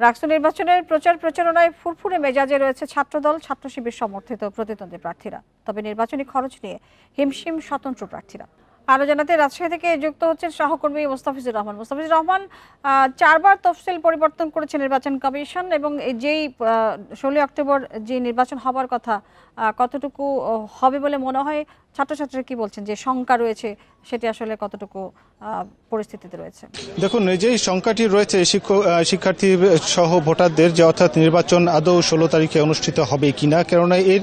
রাষ্ট্র নির্বাচনের প্রচার প্রচারণায় ফুরফুরে মেজাজে রয়েছে ছাত্রদল ছাত্র শিবির সমর্থিত প্রতিদ্বন্দ্বী প্রার্থীরা। তবে নির্বাচনী খরচ নিয়ে হিমশিম স্বতন্ত্র প্রার্থীরা। আরো জানাতে রাজশাহী থেকে যুক্ত হচ্ছেন সহকর্মী মোস্তাফিজুর রহমান। মোস্তাফিজুর রহমান, 4 বার তফসিল পরিবর্তন করেছে নির্বাচন কমিশন এবং যেই 16 অক্টোবর যে নির্বাচন হবার কথা কতটুকু হবে বলে মনে হয়? ছাত্রছাত্রীরা কি বলছেন যে শঙ্কা রয়েছে সেটি আসলে কতটুকু পরিস্থিতিতে রয়েছে? দেখুন, এই যে সংখ্যাটি রয়েছে শিক্ষার্থী সহ ভোটারদের, যে অর্থাৎ নির্বাচন আদৌ 16 তারিখে অনুষ্ঠিত হবে কিনা, কেননা এর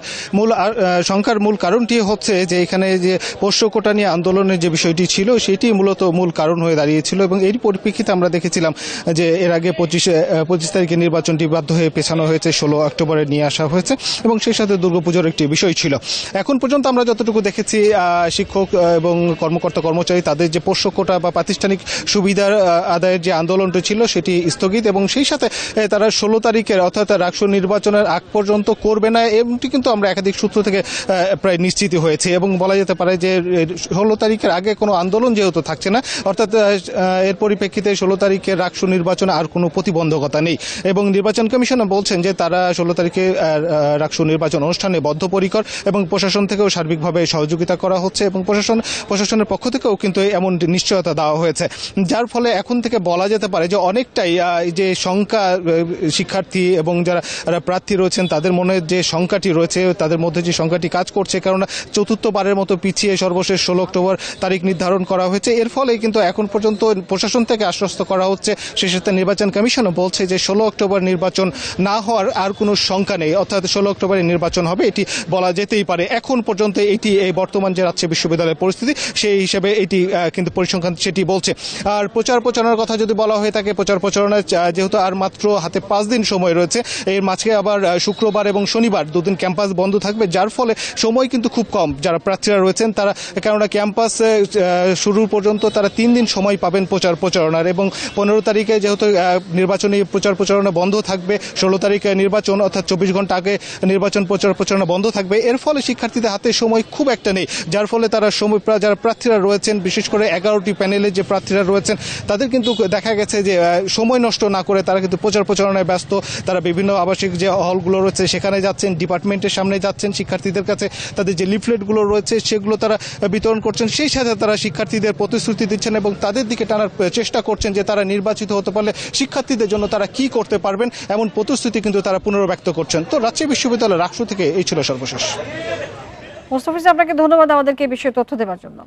সংখ্যার মূল কারণটি হচ্ছে যে এখানে যে পোষ্য কোটা নিয়ে আন্দোলনের যে বিষয়টি ছিল সেটি মূলত মূল কারণ হয়ে দাঁড়িয়েছিল এবং এর পরিপ্রেক্ষিতে আমরা দেখেছিলাম যে এর আগে 25 তারিখে নির্বাচনটি বাধ্য হয়ে পেছানো হয়েছে, 16 অক্টোবরে নিয়ে আসা হয়েছে এবং সেই সাথে দুর্গাপুজোর একটি বিষয় ছিল। এখন পর্যন্ত আমরা যতটুকু দেখেছি শিক্ষক এবং কর্মকর্তা কর্মচারী তাদের যে পোষ্য কোটা বা প্রাতিষ্ঠানিক সুবিধার আদায়ের যে আন্দোলনটি ছিল সেটি স্থগিত এবং সেই সাথে তারা 16 তারিখের অর্থাৎ রাষ্ট্র নির্বাচনের আগ পর্যন্ত করবে না, এমনটি কিন্তু আমরা একাধিক সূত্র থেকে প্রায় নিশ্চিত হয়েছে এবং বলা যেতে পারে যে 16 তারিখের আগে কোনো আন্দোলন যেহেতু থাকছে না, অর্থাৎ এর পরিপ্রেক্ষিতে 16 তারিখের রাষ্ট্র নির্বাচনে আর কোনো প্রতিবন্ধকতা নেই এবং নির্বাচন কমিশন বলছেন যে তারা 16 তারিখে রাষ্ট্র নির্বাচন অনুষ্ঠানে বদ্ধপরিকর এবং প্রশাসন থেকেও সার্বিকভাবে সহযোগিতা করা হচ্ছে এবং প্রশাসনের পক্ষ থেকেও কিন্তু এমন নিশ্চয়তা দেওয়া হয়েছে, যার ফলে এখন থেকে বলা যেতে পারে যে অনেকটাই যে সংখ্যা শিক্ষার্থী এবং যারা প্রার্থী রয়েছেন তাদের মনে যে সংখ্যাটি রয়েছে তাদের মধ্যে যে সংখ্যাটি কাজ করছে, কারণ চতুর্থবারের মতো পিছিয়ে সর্বশেষ 16 অক্টোবর তারিখ নির্ধারণ করা হয়েছে। এর ফলে কিন্তু এখন পর্যন্ত প্রশাসন থেকে আশ্বস্ত করা হচ্ছে, সেই সাথে নির্বাচন কমিশনও বলছে যে 16 অক্টোবর নির্বাচন না হওয়ার আর কোনো সংখ্যা নেই, অর্থাৎ 16 অক্টোবরে নির্বাচন হবে এটি বলা যেতেই পারে। এখন পর্যন্ত এটি এই বর্তমান যে রাজশাহী বিশ্ববিদ্যালয়ের পরিস্থিতি সেই হিসেবে এটি কিন্তু পরিসংখ্যান সেটি বলছে। আর প্রচার প্রচারণার কথা যদি বলা হয়ে থাকে, প্রচার প্রচারণায় যেহেতু আর মাত্র হাতে 5 দিন সময় রয়েছে, এর মাঝে আবার শুক্রবার এবং শনিবার 2 দিন ক্যাম্পাস বন্ধ থাকবে, যার ফলে সময় কিন্তু খুব কম যারা প্রার্থীরা রয়েছেন তারা, কেননা ক্যাম্পাস শুরু পর্যন্ত তারা 3 দিন সময় পাবেন প্রচার প্রচারণার এবং 15 তারিখে যেহেতু নির্বাচনী প্রচার প্রচারণা বন্ধ থাকবে, 16 তারিখে নির্বাচন অর্থাৎ 24 ঘন্টা আগে নির্বাচন প্রচার প্রচারণা বন্ধ থাকবে, এর ফলে শিক্ষার্থীদের হাতে সময় খুব একটা নেই, যার ফলে তারা সময় যারা প্রার্থীরা রয়েছেন বিশেষ করে 11টি প্যানেলে যে প্রার্থীরা রয়েছেন তাদের কিন্তু দেখা গেছে যে সময় নষ্ট না করে তারা কিন্তু প্রচার প্রচারণায় ব্যস্ত। তারা বিভিন্ন আবাসিক যে হলগুলো রয়েছে সেখানে যাচ্ছেন, ডিপার্টমেন্টের সামনে যাচ্ছেন, শিক্ষার্থীদের কাছে তাদের যে লিফলেটগুলো রয়েছে সেগুলো তারা বিতরণ করছেন, সেই সাথে তারা শিক্ষার্থীদের প্রতিশ্রুতি দিচ্ছেন এবং তাদের দিকে টানার চেষ্টা করছেন যে তারা নির্বাচিত হতে পারলে শিক্ষার্থীদের জন্য তারা কি করতে পারবেন এমন প্রতিশ্রুতি কিন্তু তারা পুনর্ব্যক্ত করছেন। তো রাজশাহী বিশ্ববিদ্যালয়ের রাষ্ট্র থেকে এই ছিল সর্বশেষ। মোস্তাফিজ, আপনাকে ধন্যবাদ আমাদেরকে এই বিষয়ে তথ্য দেওয়ার জন্য।